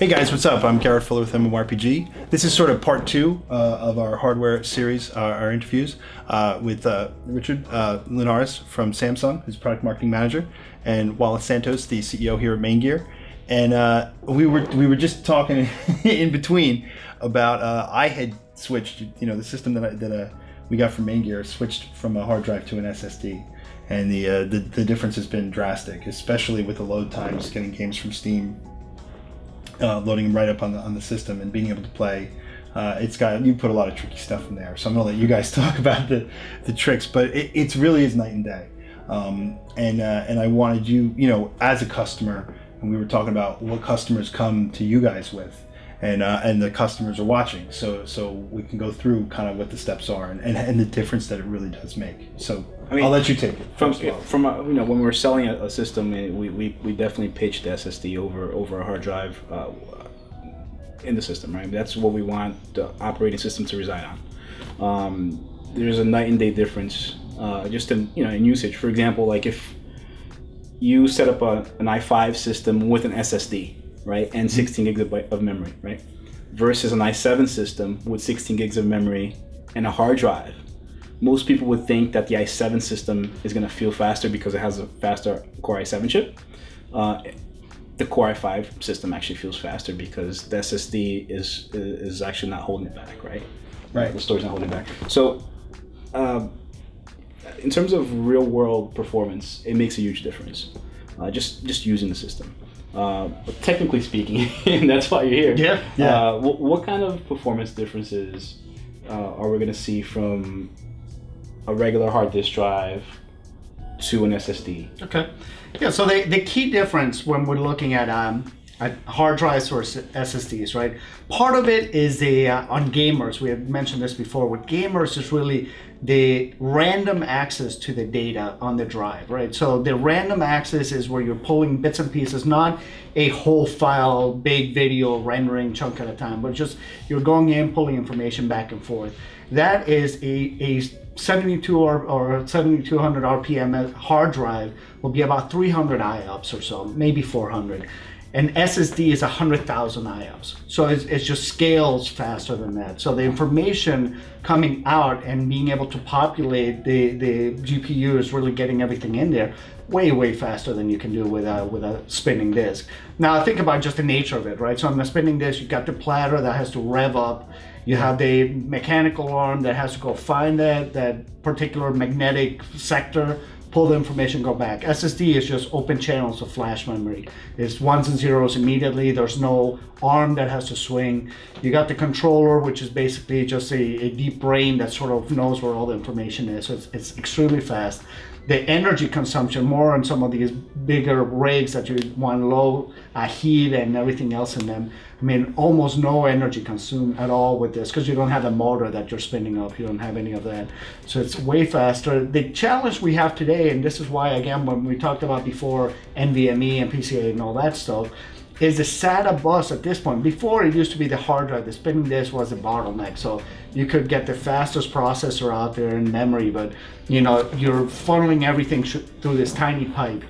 Hey guys, what's up? I'm Garrett Fuller with MMORPG. This is sort of part two of our hardware series, our interviews with Richard Leonarz from Samsung, who's product marketing manager, and Wallace Santos, the CEO here at Maingear. And we were just talking in between about I had switched, the system that we got from Maingear switched from a hard drive to an SSD, and the difference has been drastic, especially with the load times, getting games from Steam. Loading them right up on the system and being able to play. You put a lot of tricky stuff in there, so I'm gonna let you guys talk about the tricks, but it really is night and day. And I wanted you, as a customer, and we were talking about what customers come to you guys with, and the customers are watching, so we can go through kind of what the steps are and the difference that it really does make. So I'll let you take it. From when we're selling a system, we definitely pitch the SSD over a hard drive in the system, right? That's what we want the operating system to reside on. There's a night and day difference just in usage. For example, like if you set up an i5 system with an SSD, right, and 16 gigs of memory, right, versus an i7 system with 16 gigs of memory and a hard drive. Most people would think that the i7 system is going to feel faster because it has a faster Core i7 chip. The Core i5 system actually feels faster because the SSD is actually not holding it back, right? Right. The storage's not holding it back. So, in terms of real world performance, it makes a huge difference. Just using the system. But technically speaking, and that's why you're here. Yeah. What kind of performance differences are we going to see from a regular hard disk drive to an SSD? Okay. Yeah, so the key difference when we're looking at hard drives or SSDs, right? Part of it is on gamers. We have mentioned this before. With gamers, is really the random access to the data on the drive, right? So the random access is where you're pulling bits and pieces, not a whole file, big video rendering chunk at a time, but just you're going in, pulling information back and forth. That is a 72 or 7200 RPM hard drive will be about 300 IOPS or so, maybe 400. And SSD is 100,000 IOPS. So it just scales faster than that. So the information coming out and being able to populate the GPU is really getting everything in there way faster than you can do with a spinning disk. Now think about just the nature of it, right? So on the spinning disk, you've got the platter that has to rev up. You have the mechanical arm that has to go find that particular magnetic sector, pull the information, go back. SSD is just open channels of flash memory. It's ones and zeros immediately. There's no arm that has to swing. You got the controller, which is basically just a deep brain that sort of knows where all the information is. So it's extremely fast. The energy consumption, more on some of these bigger rigs that you want low heat and everything else in them. I mean, almost no energy consumed at all with this because you don't have a motor that you're spinning up. You don't have any of that. So it's way faster. The challenge we have today, and this is why, again, when we talked about before NVMe and PCIe and all that stuff, is the SATA bus at this point. Before, it used to be the hard drive. The spinning disk was the bottleneck. So you could get the fastest processor out there in memory, but you're funneling everything through this tiny pipe.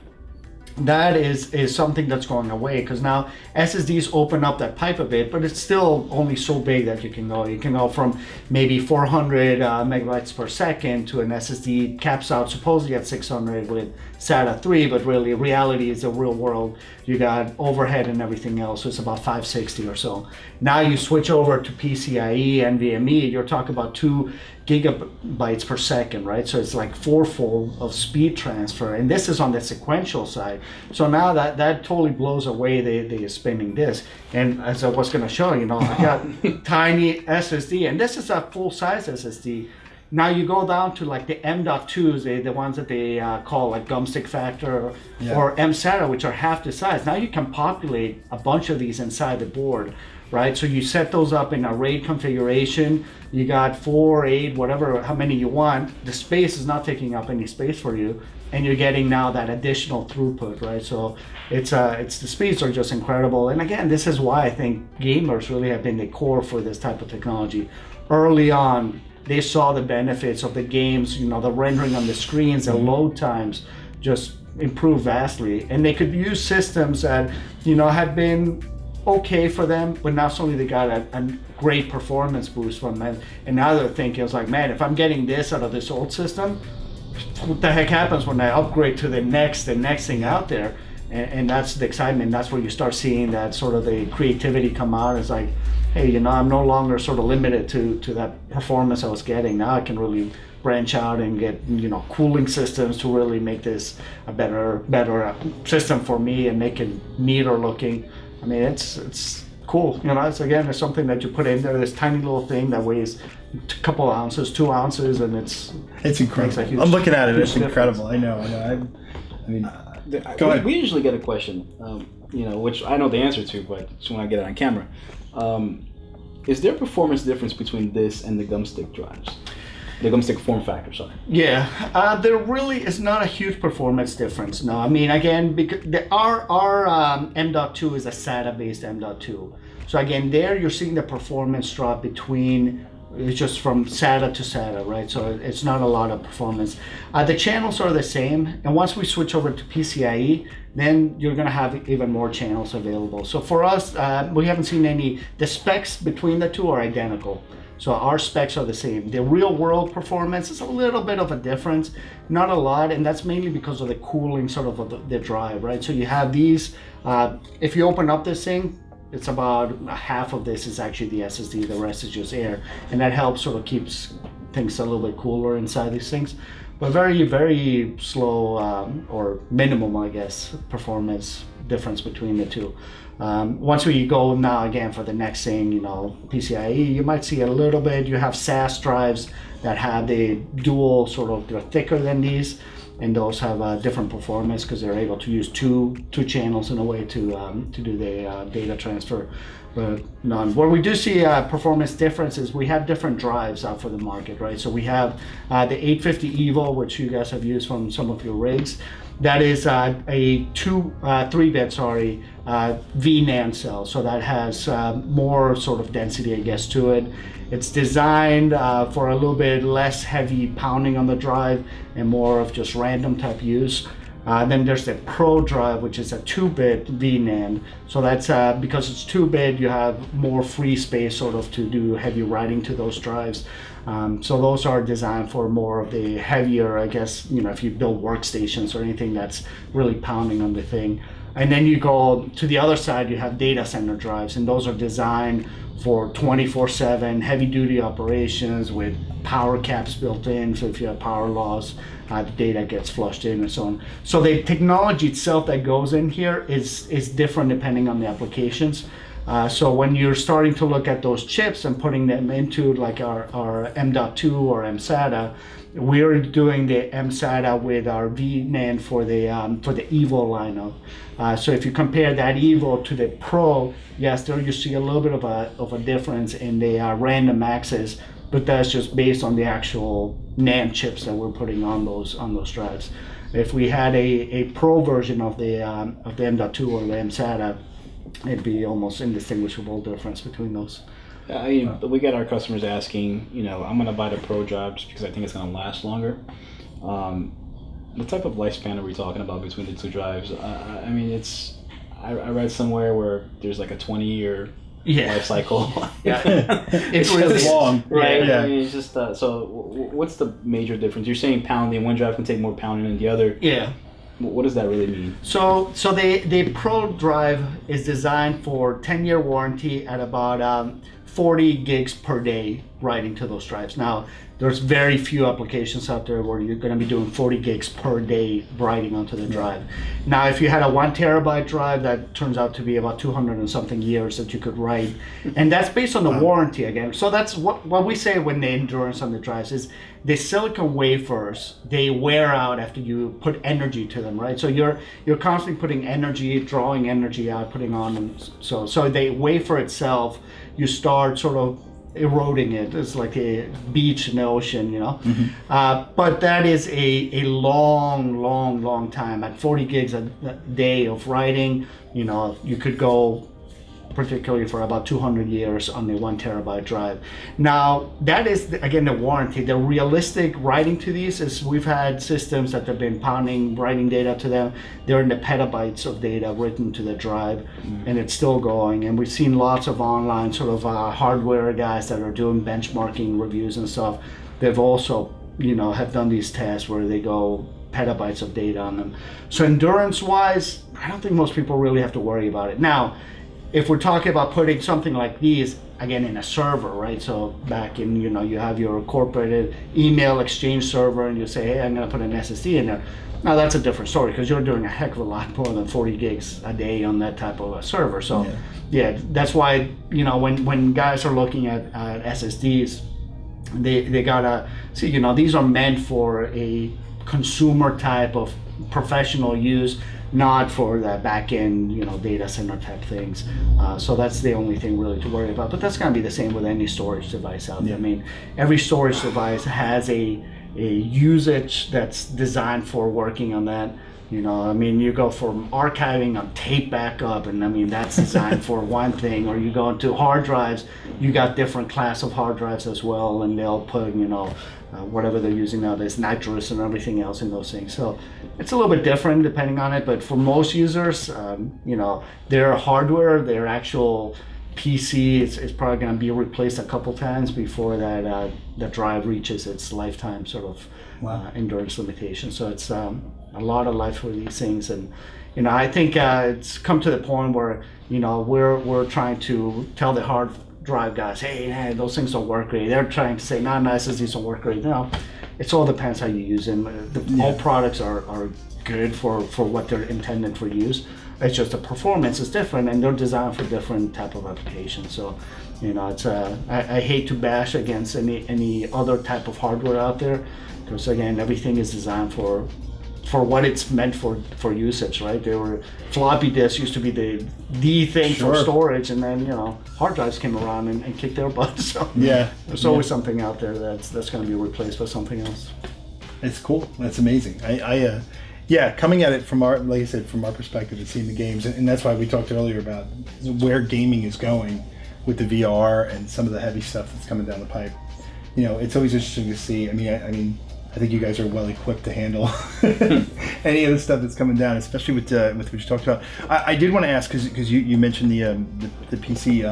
That is something that's going away because now SSDs open up that pipe a bit, but it's still only so big that you can go. You can go from maybe 400 megabytes per second to an SSD caps out supposedly at 600 with SATA 3, but really reality is the real world. You got overhead and everything else, so it's about 560 or so. Now you switch over to PCIe, NVMe, you're talking about 2 gigabytes per second, right? So it's like fourfold of speed transfer, and this is on the sequential side. So now that totally blows away the spinning disk. And as I was going to show, I got tiny SSD, and this is a full-size SSD. Now you go down to like the M.2s, the ones that they call like gumstick factor or M-SATA, which are half the size. Now you can populate a bunch of these inside the board, right? So you set those up in a RAID configuration. You got 4, 8, whatever, how many you want. The space is not taking up any space for you, and you're getting now that additional throughput, right? So it's the speeds are just incredible. And again, this is why I think gamers really have been the core for this type of technology. Early on, they saw the benefits of the games, the rendering on the screens, the load times just improved vastly. And they could use systems that, had been okay for them, but not only they got a great performance boost from it, and now they're thinking, it's like, man, if I'm getting this out of this old system, what the heck happens when I upgrade to the next thing out there? And that's the excitement. That's where you start seeing that sort of the creativity come out. It's like, hey, you know, I'm no longer sort of limited to that performance I was getting. Now I can really branch out and get, you know, cooling systems to really make this a better system for me and make it neater looking. I mean, it's cool. You know, it's something that you put in there, this tiny little thing that weighs a couple ounces, 2 ounces, and it's incredible. I'm looking at it. It's incredible. I know. I mean, go ahead. We usually get a question, you know, which I know the answer to, but just when I get it on camera. Is there a performance difference between this and the gumstick drives? The gumstick form factor, sorry. Yeah, there really is not a huge performance difference. No, I mean, again, because our M.2 is a SATA-based M.2. So again, there you're seeing the performance drop between, it's just from SATA to SATA, right? So it's not a lot of performance. The channels are the same, and once we switch over to PCIe, then you're gonna have even more channels available. So for us, we haven't seen the specs between the two are identical. So our specs are the same. The real world performance is a little bit of a difference, not a lot, and that's mainly because of the cooling sort of the drive, right? So you have these, if you open up this thing, it's about half of this is actually the SSD, the rest is just air. And that helps sort of keeps things a little bit cooler inside these things. But very, very slow or minimum, I guess, performance difference between the two. Once we go now again for the next thing, you know, PCIe, you might see a little bit. You have SAS drives that have the dual sort of, they're thicker than these, and those have a different performance because they're able to use two channels in a way to do the data transfer. But none. Where we do see a performance difference is we have different drives out for the market, right? So we have the 850 EVO, which you guys have used from some of your rigs. That is a 3-bit, VNAND cell. So that has more sort of density, I guess, to it. It's designed for a little bit less heavy pounding on the drive and more of just random type use. Then there's the Pro drive, which is a 2-bit VNAND. So that's because it's 2-bit, you have more free space sort of to do heavy writing to those drives. So those are designed for more of the heavier, I guess, you know, if you build workstations or anything that's really pounding on the thing. And then you go to the other side, you have data center drives, and those are designed for 24/7 heavy duty operations with power caps built in. So if you have power loss, the data gets flushed in and so on. So the technology itself that goes in here is different depending on the applications. So when you're starting to look at those chips and putting them into like our M.2 or mSATA, we're doing the mSATA with our VNAND for the EVO lineup. So if you compare that EVO to the Pro, yes, there you see a little bit of a difference in the random access, but that's just based on the actual NAND chips that we're putting on those drives. If we had a Pro version of the M.2 or the mSATA, it'd be almost indistinguishable difference between those. We get our customers asking, you know, I'm going to buy the Pro drive just because I think it's going to last longer. What type of lifespan are we talking about between the two drives? I mean, I read somewhere where there's like a 20-year life cycle. It's really long, right? Yeah. I mean, it's just so. What's the major difference? You're saying pounding. One drive can take more pounding than the other. Yeah. What does that really mean? So the Pro drive is designed for 10-year warranty at about 40 gigs per day writing to those drives. Now, there's very few applications out there where you're going to be doing 40 gigs per day writing onto the drive. Now, if you had a 1 terabyte drive, that turns out to be about 200 and something years that you could write. And that's based on the warranty again. So that's what we say when the endurance on the drives is the silicon wafers, they wear out after you put energy to them, right? So you're constantly putting energy, drawing energy out, putting on them. So the wafer itself, you start sort of eroding it. It's like a beach in the ocean, you know. Mm-hmm. But that is a long time. At 40 gigs a day of writing, you know, you could go particularly for about 200 years on the 1 terabyte drive. Now, that is, again, the warranty. The realistic writing to these is we've had systems that have been pounding, writing data to them. They're in the petabytes of data written to the drive, and it's still going. And we've seen lots of online sort of hardware guys that are doing benchmarking reviews and stuff. They've also, have done these tests where they go petabytes of data on them. So endurance-wise, I don't think most people really have to worry about it. Now, if we're talking about putting something like these, again, in a server, right? So back in, you have your corporate email exchange server and you say, hey, I'm gonna put an SSD in there. Now that's a different story because you're doing a heck of a lot more than 40 gigs a day on that type of a server. So yeah, that's why, when guys are looking at SSDs, they gotta see, these are meant for a consumer type of professional use, not for the back end, data center type things. So that's the only thing really to worry about. But that's going to be the same with any storage device out there. I mean, every storage device has a usage that's designed for working on that. You go from archiving on tape backup, and that's designed for one thing, or you go into hard drives, you got different class of hard drives as well, and they'll put, whatever they're using nowadays, nitrous and everything else in those things. So it's a little bit different depending on it, but for most users, their hardware, their actual PC is probably going to be replaced a couple times before that the drive reaches its lifetime sort of endurance limitation. So it's a lot of life for these things, and I think it's come to the point where we're trying to tell the hard drive guys, hey, those things don't work great. They're trying to say, no, SSDs don't work great. No, it all depends how you use them. All products are good for what they're intended for use. It's just the performance is different, and they're designed for different type of applications. So, it's I hate to bash against any other type of hardware out there, because again, everything is designed for what it's meant for usage, right? Floppy disks used to be the thing for storage, and then hard drives came around and kicked their butt. So there's always something out there that's going to be replaced by something else. It's cool. That's amazing. Coming at it from our perspective and seeing the games, and that's why we talked earlier about where gaming is going with the VR and some of the heavy stuff that's coming down the pipe. It's always interesting to see. I think you guys are well equipped to handle any of the stuff that's coming down, especially with what you talked about. I did want to ask, because you mentioned the PC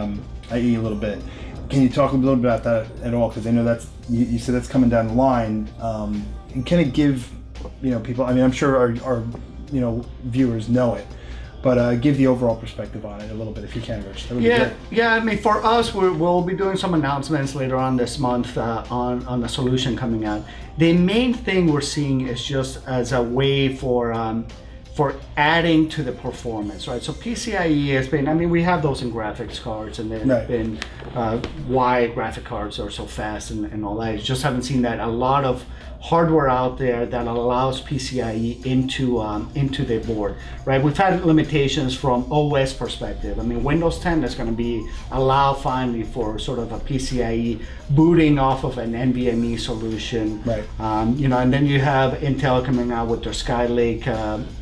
IE a little bit. Can you talk a little bit about that at all? Because I know you said that's coming down the line, and can it give people? I'm sure our viewers know it, but give the overall perspective on it a little bit if you can, Rich. That would be great. For us, we'll be doing some announcements later on this month on the solution coming out. The main thing we're seeing is just as a way for adding to the performance, right? So PCIe has been, we have those in graphics cards, and they've been why graphic cards are so fast and all that. You just haven't seen that a lot of hardware out there that allows PCIe into the board, right? We've had limitations from OS perspective. Windows 10 is going to allow finally for sort of a PCIe booting off of an NVMe solution, right? And then you have Intel coming out with their Skylake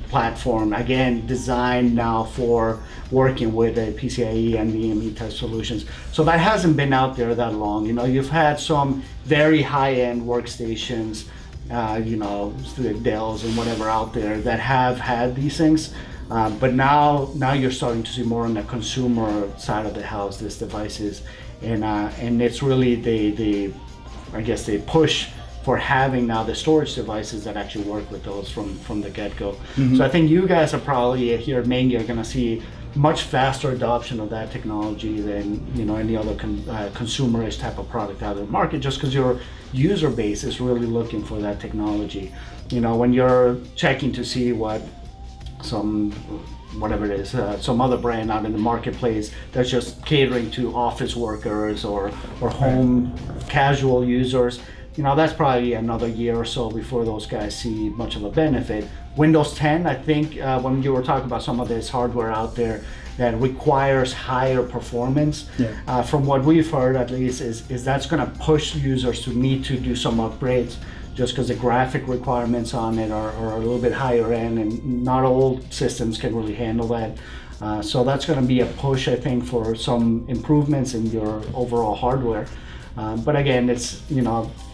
platform, again designed now for working with a PCIe and NVMe type solutions. So that hasn't been out there that long. You've had some very high-end workstations, the Dells and whatever out there that have had these things, but now you're starting to see more on the consumer side of the house these devices, and it's really the push for having now the storage devices that actually work with those from the get-go. So I think you guys are probably here at Maingear going to see much faster adoption of that technology than any other consumerist type of product out in the market, just because your user base is really looking for that technology. When you're checking to see what some other brand out in the marketplace that's just catering to office workers or home casual users, that's probably another year or so before those guys see much of a benefit. Windows 10, I think, when you were talking about some of this hardware out there that requires higher performance, from what we've heard at least, is that's going to push users to need to do some upgrades, just because the graphic requirements on it are a little bit higher end, and not all systems can really handle that. So that's going to be a push, I think, for some improvements in your overall hardware. But again, it's,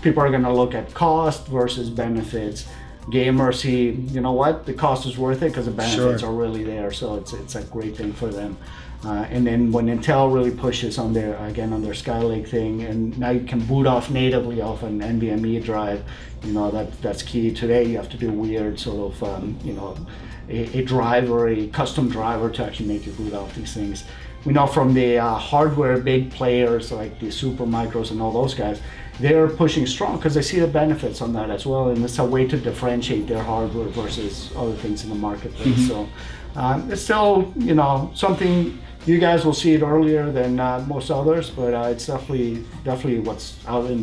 people are going to look at cost versus benefits. Gamers see, you know what, the cost is worth it because the benefits are really there. So it's a great thing for them. And then when Intel really pushes on their Skylake thing, and now you can boot off natively off an NVMe drive, that's key. Today you have to do weird sort of, a driver, a custom driver to actually make you boot off these things. We know from the hardware big players like the Supermicros and all those guys, they're pushing strong because they see the benefits on that as well, and it's a way to differentiate their hardware versus other things in the marketplace. So it's still, something you guys will see it earlier than most others, but it's definitely what's out in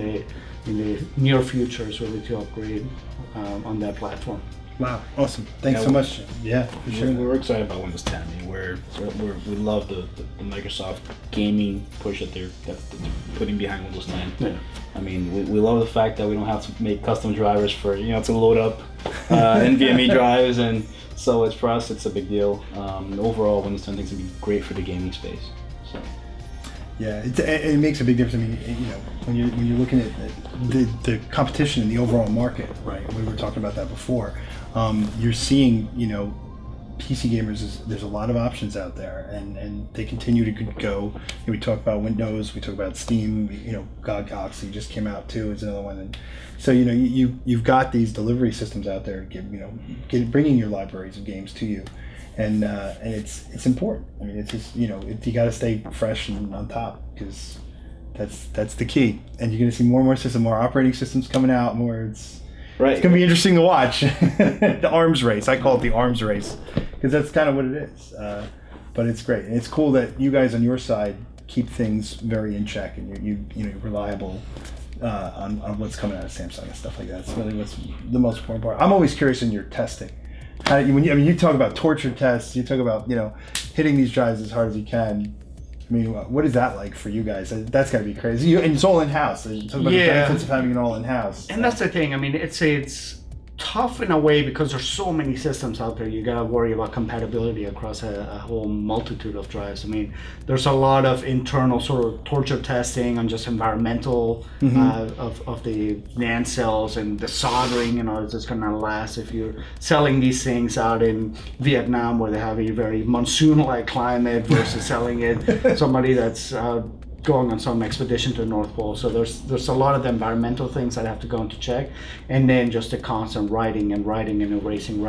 the near future is really to upgrade on that platform. Wow, awesome! Thanks so much. Yeah, for sure. We're excited about Windows 10. I mean, we love the Microsoft gaming push that they're putting behind Windows 10. Yeah. I mean, we love the fact that we don't have to make custom drivers for to load up NVMe drives, and so for us it's a big deal. Overall, Windows 10 thinks it'd be great for the gaming space. So. Yeah, it makes a big difference. I mean, when you're looking at the competition in the overall market, right? We were talking about that before. You're seeing, PC gamers. There's a lot of options out there, and they continue to go. We talk about Windows, we talk about Steam. GOG Galaxy just came out too. Is another one. And so you've got these delivery systems out there, bringing your libraries of games to you. And it's important. I mean, it's just you got to stay fresh and on top because that's the key. And you're going to see more and more more operating systems coming out. It's going to be interesting to watch. The arms race. I call it the arms race because that's kind of what it is. But it's great, and it's cool that you guys on your side keep things very in check, and you're reliable on what's coming out of Samsung and stuff like that. It's really what's the most important part. I'm always curious in your testing. You talk about torture tests, you talk about hitting these drives as hard as you can. I mean, what is that like for you guys? That's got to be crazy. And it's all in house. Talk about the benefits of having it all in house. And that's the thing. I mean, it's tough in a way because there's so many systems out there. You gotta worry about compatibility across a whole multitude of drives. I mean, there's a lot of internal sort of torture testing on just environmental of the NAND cells and the soldering. Is this gonna last? If you're selling these things out in Vietnam where they have a very monsoon-like climate versus selling it somebody that's going on some expedition to the North Pole. So there's a lot of the environmental things that have to go into check, and then just the constant writing and erasing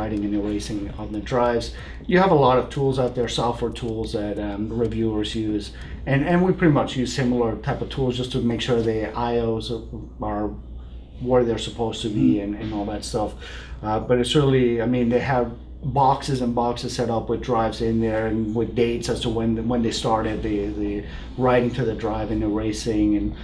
on the drives. You have a lot of tools out there, software tools that reviewers use, and we pretty much use similar type of tools just to make sure the IOs are where they're supposed to be and all that stuff. But it's really, they have boxes and boxes set up with drives in there and with dates as to when they started the writing to the drive and erasing, and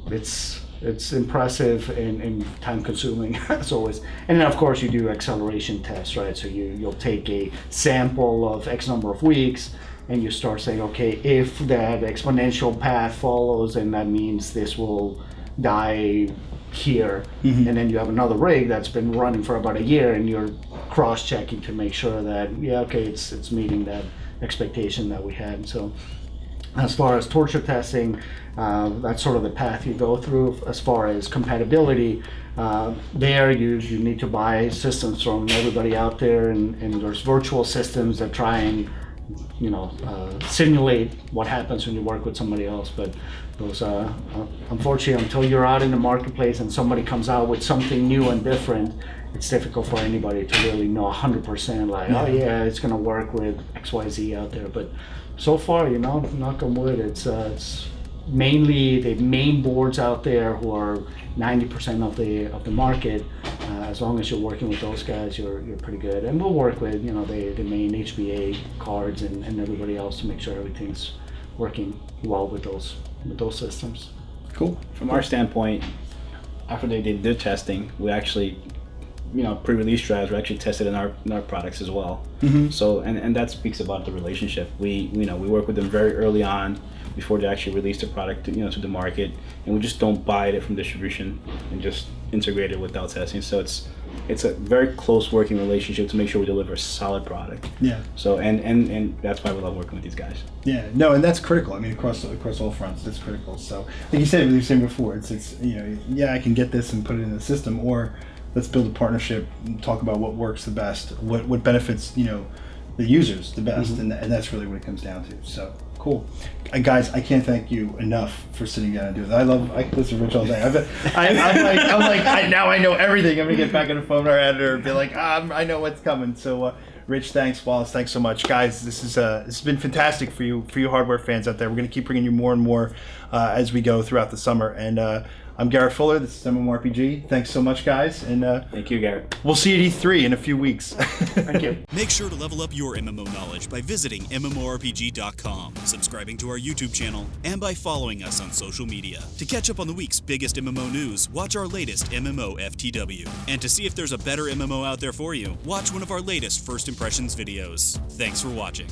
it's impressive and time consuming as always. And then of course you do acceleration tests, right? So you'll take a sample of X number of weeks and you start saying, okay, if that exponential path follows, and that means this will die here, and then you have another rig that's been running for about a year, and you're cross-checking to make sure that it's meeting that expectation that we had. So as far as torture testing, that's sort of the path you go through. As far as compatibility, there you need to buy systems from everybody out there, and there's virtual systems that try and simulate what happens when you work with somebody else. But those, unfortunately, until you're out in the marketplace and somebody comes out with something new and different, it's difficult for anybody to really know 100% it's going to work with XYZ out there. But so far, knock on wood, it's mainly the main boards out there who are 90% of the market. As long as you're working with those guys, you're pretty good. And we'll work with the main HBA cards and everybody else to make sure everything's working well with those systems. Cool. From our standpoint, after they did their testing, we actually, pre-release drives were actually tested in our products as well. So and that speaks about the relationship. We work with them very early on before they actually release the product to the market, and we just don't buy it from distribution and just integrated without testing. So it's a very close working relationship to make sure we deliver a solid product. Yeah. So and that's why we love working with these guys. Yeah, no, and that's critical. I mean, across all fronts, it's critical. So, like you said, what you were saying before, it's I can get this and put it in the system, or let's build a partnership and talk about what works the best, what benefits the users the best, and that's really what it comes down to. So cool, guys. I can't thank you enough for sitting down and doing that. I can listen to Rich all day. I'm like now I know everything. I'm gonna get back on the phone with our editor and be like, I know what's coming. So. Rich, thanks. Wallace, thanks so much, guys. This has been fantastic for you hardware fans out there. We're going to keep bringing you more and more as we go throughout the summer. And I'm Garrett Fuller. This is MMORPG. Thanks so much, guys. And thank you, Garrett. We'll see you at E3 in a few weeks. Thank you. Make sure to level up your MMO knowledge by visiting MMORPG.com, subscribing to our YouTube channel, and by following us on social media. To catch up on the week's biggest MMO news, watch our latest MMO FTW. And to see if there's a better MMO out there for you, watch one of our latest First Impressions videos. Thanks for watching.